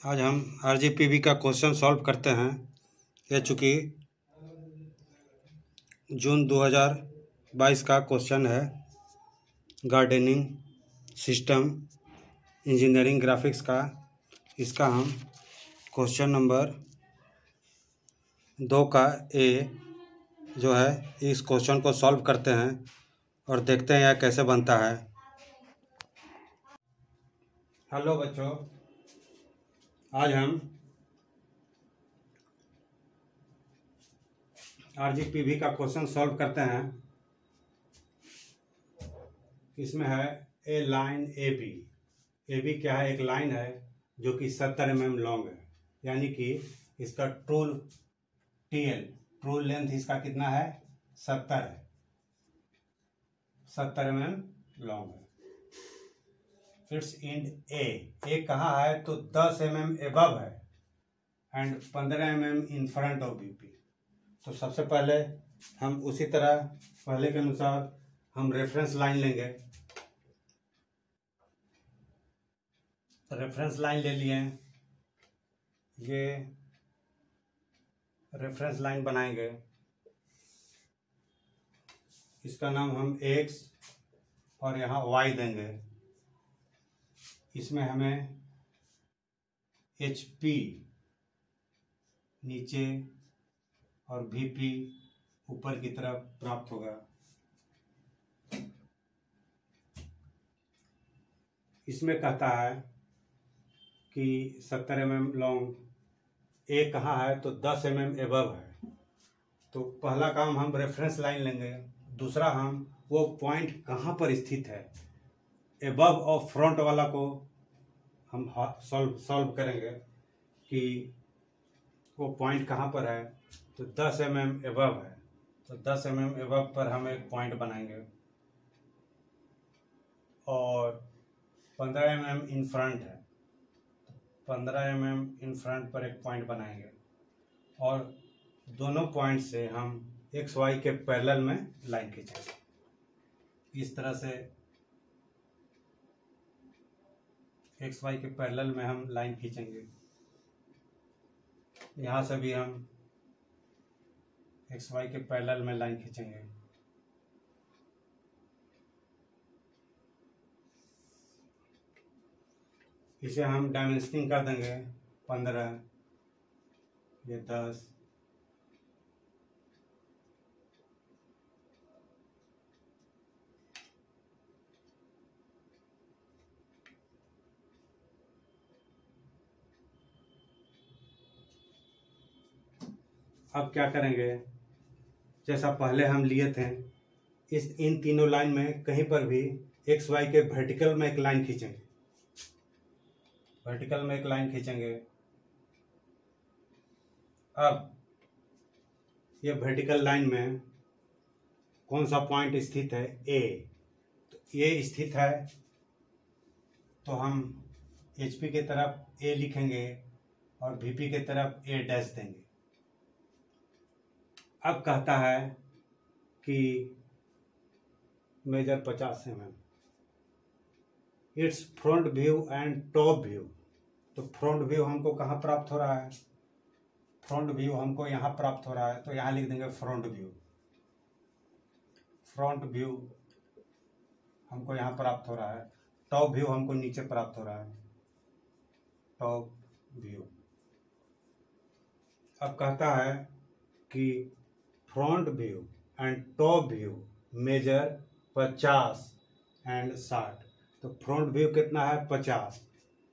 आज हम आरजीपीवी का क्वेश्चन सॉल्व करते हैं। यह चूँकि जून 2022 का क्वेश्चन है। गार्डनिंग सिस्टम इंजीनियरिंग ग्राफिक्स का इसका हम क्वेश्चन नंबर 2 का ए जो है इस क्वेश्चन को सॉल्व करते हैं और देखते हैं यह कैसे बनता है। हेलो बच्चों, आज हम आरजीपीवी का क्वेश्चन सॉल्व करते हैं। इसमें है ए लाइन ए बी क्या है? एक लाइन है जो कि 70 mm लॉन्ग है, यानी कि इसका ट्रू लेंथ इसका कितना है? 70 है, 70 mm लॉन्ग है। इट्स एंड ए कहाँ है? तो 10 mm एबव है and 15 mm in front of BP. तो सबसे पहले हम उसी तरह पहले के अनुसार हम रेफरेंस लाइन लेंगे। रेफरेंस लाइन ले लिए, ये रेफरेंस लाइन बनाएंगे। इसका नाम हम x और यहाँ y देंगे। इसमें हमें HP नीचे और VP ऊपर की तरफ प्राप्त होगा। इसमें कहता है कि 70 mm लॉन्ग, ए कहाँ है? तो 10 mm एबव है। तो पहला काम हम रेफरेंस लाइन लेंगे। दूसरा हम वो पॉइंट कहाँ पर स्थित है, एबव और फ्रंट वाला को हम सॉल्व करेंगे कि वो पॉइंट कहाँ पर है। तो 10 mm एबव है, तो 10 mm एबव पर हम एक पॉइंट बनाएंगे और 15 mm इन फ्रंट है, 15 mm इन फ्रंट पर एक पॉइंट बनाएंगे और दोनों पॉइंट से हम एक्स वाई के पैरेलल में लाइन खींचेंगे। इस तरह से एक्स वाई के पैरेलल में हम लाइन खींचेंगे। यहाँ से भी हम एक्स वाई के पैरेलल में लाइन खींचेंगे। इसे हम डायमेंशनिंग कर देंगे 15, ये 10, अब क्या करेंगे? जैसा पहले हम लिए थे, इन तीनों लाइन में कहीं पर भी एक्स वाई के वर्टिकल में एक लाइन खींचेंगे। वर्टिकल में एक लाइन खींचेंगे। अब ये वर्टिकल लाइन में कौन सा पॉइंट स्थित है? ए। तो ये स्थित है, तो हम एचपी के तरफ ए लिखेंगे और वीपी के तरफ ए डैश देंगे। अब कहता है कि measure 50 mm it's front view and top view. तो फ्रंट व्यू हमको कहाँ प्राप्त हो रहा है? फ्रंट व्यू हमको यहाँ प्राप्त हो रहा है, तो यहाँ लिख देंगे फ्रंट व्यू। फ्रंट व्यू हमको यहाँ प्राप्त हो रहा है, टॉप व्यू हमको नीचे प्राप्त हो रहा है, टॉप व्यू। अब कहता है कि front view and top view measure 50 and 60। तो फ्रंट व्यू कितना है? 50।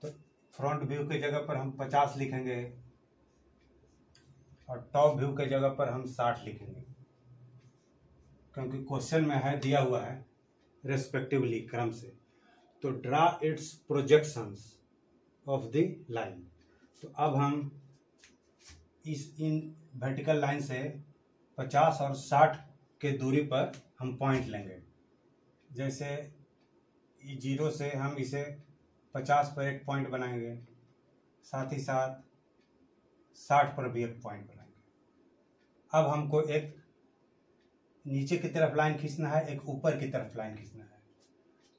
तो फ्रंट व्यू के जगह पर हम 50 लिखेंगे और टॉप व्यू के जगह पर हम 60 लिखेंगे, क्योंकि क्वेश्चन में है, दिया हुआ है रेस्पेक्टिवली क्रम से। तो draw it's projections of the line. तो अब हम इन वर्टिकल लाइन से 50 और 60 के दूरी पर हम पॉइंट लेंगे। जैसे 0 से हम इसे 50 पर एक पॉइंट बनाएंगे, साथ ही साथ 60 पर भी एक पॉइंट बनाएंगे। अब हमको एक नीचे की तरफ लाइन खींचना है, एक ऊपर की तरफ लाइन खींचना है।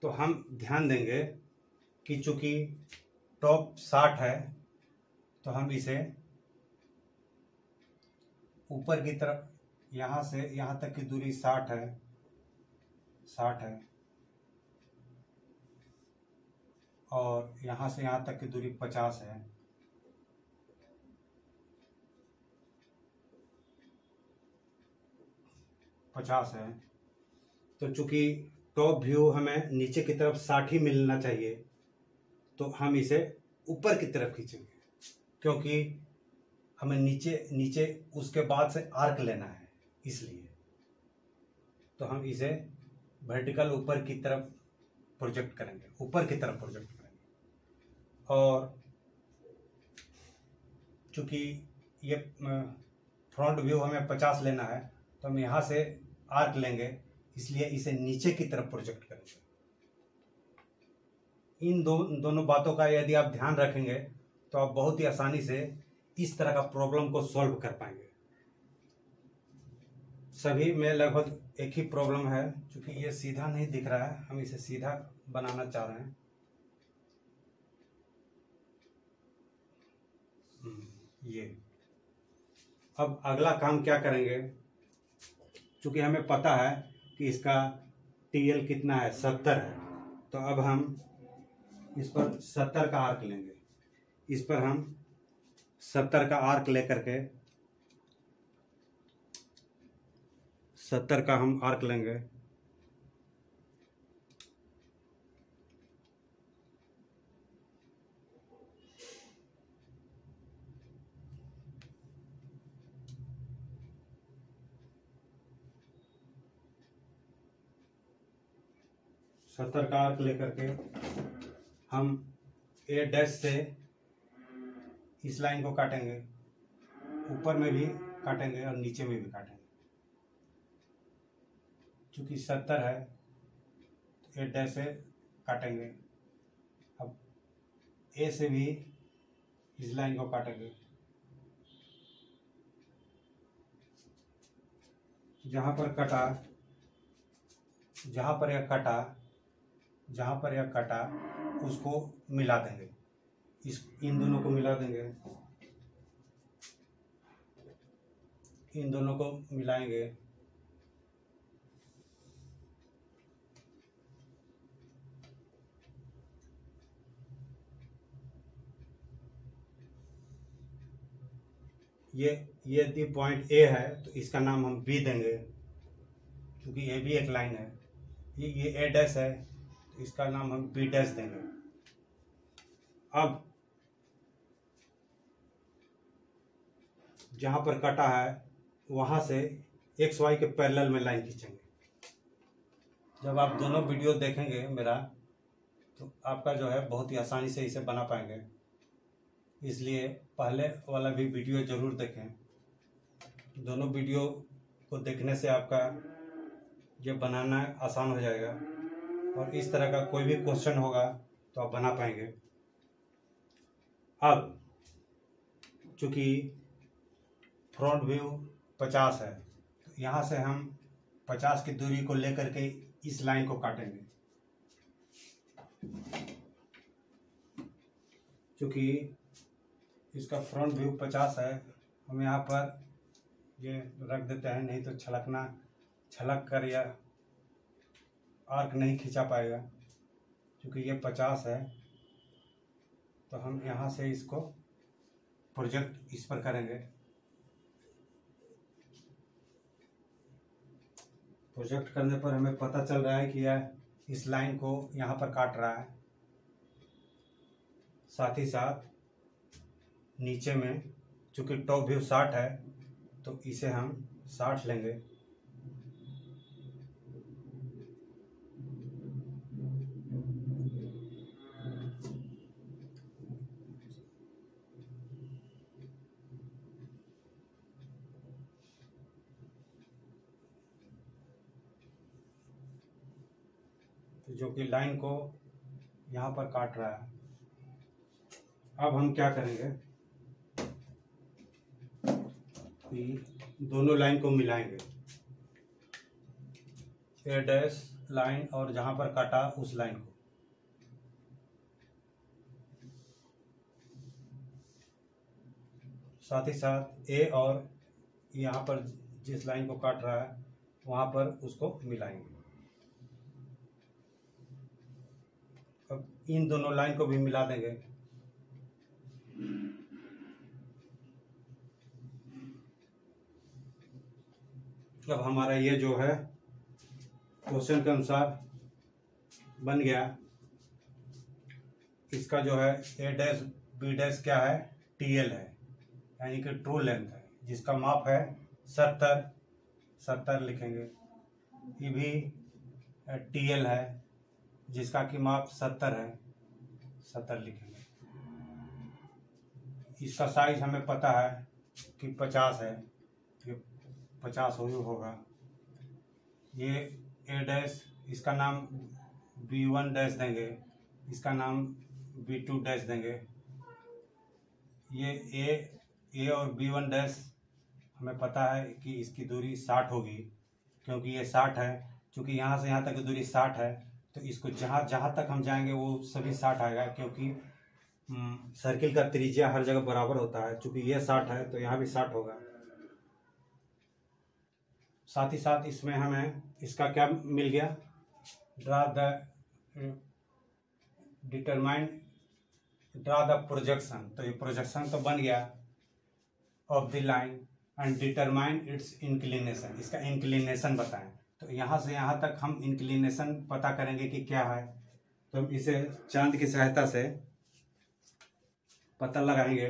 तो हम ध्यान देंगे कि चूंकि टॉप 60 है तो हम इसे ऊपर की तरफ, यहाँ से यहाँ तक की दूरी 60 है, 60 है, और यहाँ से यहाँ तक की दूरी 50 है, 50 है। तो चूंकि टॉप व्यू हमें नीचे की तरफ 60 ही मिलना चाहिए, तो हम इसे ऊपर की तरफ खींचेंगे, क्योंकि हमें नीचे नीचे उसके बाद से आर्क लेना है, इसलिए तो हम इसे वर्टिकल ऊपर की तरफ प्रोजेक्ट करेंगे, ऊपर की तरफ प्रोजेक्ट करेंगे। और चूंकि ये फ्रंट व्यू हमें 50 लेना है, तो हम यहाँ से आर्क लेंगे, इसलिए इसे नीचे की तरफ प्रोजेक्ट करेंगे। इन दोनों बातों का यदि आप ध्यान रखेंगे तो आप बहुत ही आसानी से इस तरह का प्रॉब्लम को सॉल्व कर पाएंगे। सभी में लगभग एक ही प्रॉब्लम है, क्योंकि ये सीधा नहीं दिख रहा है, हम इसे सीधा बनाना चाह रहे हैं। ये अब अगला काम क्या करेंगे, क्योंकि हमें पता है कि इसका TL कितना है, 70 है, तो अब हम इस पर 70 का आर्क लेंगे। इस पर हम 70 का आर्क लेकर के 70 का हम आर्क लेंगे। सत्तर का आर्क लेकर के हम A' से इस लाइन को काटेंगे, ऊपर में भी काटेंगे और नीचे में भी काटेंगे। चूंकि 70 है तो A' से काटेंगे। अब A से भी इस लाइन को काटेंगे। जहाँ पर कटा, जहाँ पर यह कटा उसको मिला देंगे, इन दोनों को मिला देंगे, इन दोनों को मिलाएंगे। ये यदि पॉइंट A है तो इसका नाम हम B देंगे, क्योंकि ये भी एक लाइन है। ये A' है तो इसका नाम हम B' देंगे। अब जहाँ पर कटा है वहाँ से XY के पैरेलल में लाइन खींचेंगे। जब आप दोनों वीडियो देखेंगे मेरा, तो आपका जो है बहुत ही आसानी से इसे बना पाएंगे। इसलिए पहले वाला भी वीडियो जरूर देखें। दोनों वीडियो को देखने से आपका ये बनाना आसान हो जाएगा, और इस तरह का कोई भी क्वेश्चन होगा तो आप बना पाएंगे। अब चूंकि फ्रंट व्यू 50 है, तो यहाँ से हम 50 की दूरी को लेकर के इस लाइन को काटेंगे। चूंकि इसका फ्रंट व्यू 50 है, हम यहाँ पर ये रख देते हैं, नहीं तो छलक कर या आर्क नहीं खींचा पाएगा। क्योंकि ये 50 है तो हम यहाँ से इसको प्रोजेक्ट इस पर करेंगे। प्रोजेक्ट करने पर हमें पता चल रहा है कि यह इस लाइन को यहाँ पर काट रहा है, साथ ही साथ नीचे में चूंकि टॉप व्यू 60 है तो इसे हम 60 लेंगे। तो जो कि लाइन को यहाँ पर काट रहा है। अब हम क्या करेंगे कि दोनों लाइन को मिलाएंगे, A' लाइन और जहाँ पर काटा उस लाइन को। साथ ही साथ ए और यहाँ पर जिस लाइन को काट रहा है वहाँ पर उसको मिलाएंगे। अब इन दोनों लाइन को भी मिला देंगे। अब हमारा ये जो है क्वेश्चन के अनुसार बन गया। इसका जो है ए डैश बी डैश क्या है, TL है, यानी कि ट्रू लेंथ है, जिसका माप है 70 लिखेंगे। ये भी TL है, जिसका कि माप 70 है, 70 लिखेंगे। इसका साइज हमें पता है कि 50 है, ये 50 होगा। ये ए डैश, इसका नाम B1 डैश देंगे, इसका नाम B2 डैश देंगे। ये ए और B1 डैश हमें पता है कि इसकी दूरी 60 होगी, क्योंकि ये 60 है। क्योंकि यहाँ से यहाँ तक की दूरी 60 है, तो इसको जहाँ तक हम जाएंगे वो सभी 60 आएगा, क्योंकि सर्किल का त्रिज्या हर जगह बराबर होता है। चूँकि ये 60 है तो यहाँ भी 60 होगा। साथ ही साथ इसमें हमें इसका क्या मिल गया, ड्रा द प्रोजेक्शन। तो ये प्रोजेक्शन तो बन गया of the line and determine its inclination. इसका इंक्लिनेशन बताएं। तो यहाँ से यहाँ तक हम इंक्लिनेशन पता करेंगे कि क्या है। तो हम इसे चांद की सहायता से पता लगाएंगे।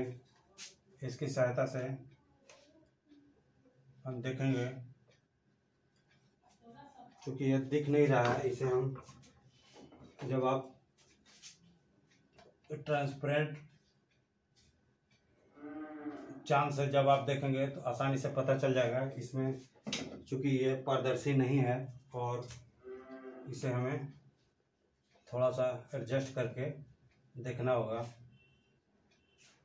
इसकी सहायता से हम देखेंगे, क्योंकि यह दिख नहीं रहा है, इसे हम जब आप ट्रांसपेरेंट चांद से जब आप देखेंगे तो आसानी से पता चल जाएगा। इसमें चूँकि ये पारदर्शी नहीं है और इसे हमें थोड़ा सा एडजस्ट करके देखना होगा,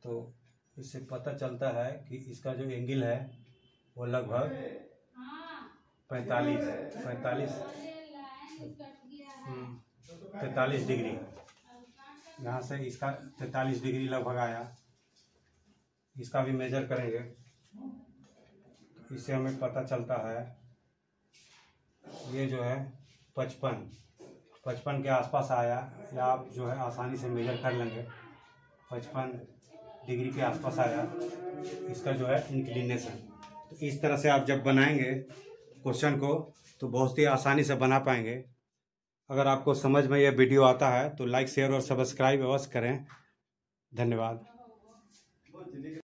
तो इससे पता चलता है कि इसका जो एंगल है वो लगभग 43 डिग्री है। यहाँ से इसका 43 डिग्री लगभग आया। इसका भी मेजर करेंगे, इससे हमें पता चलता है ये जो है 55 के आसपास आया, या आप जो है आसानी से मेजर कर लेंगे। 55 डिग्री के आसपास आया इसका जो है इंक्लिनेशन। तो इस तरह से आप जब बनाएंगे क्वेश्चन को तो बहुत ही आसानी से बना पाएंगे। अगर आपको समझ में यह वीडियो आता है तो लाइक, शेयर और सब्सक्राइब अवश्य करें। धन्यवाद।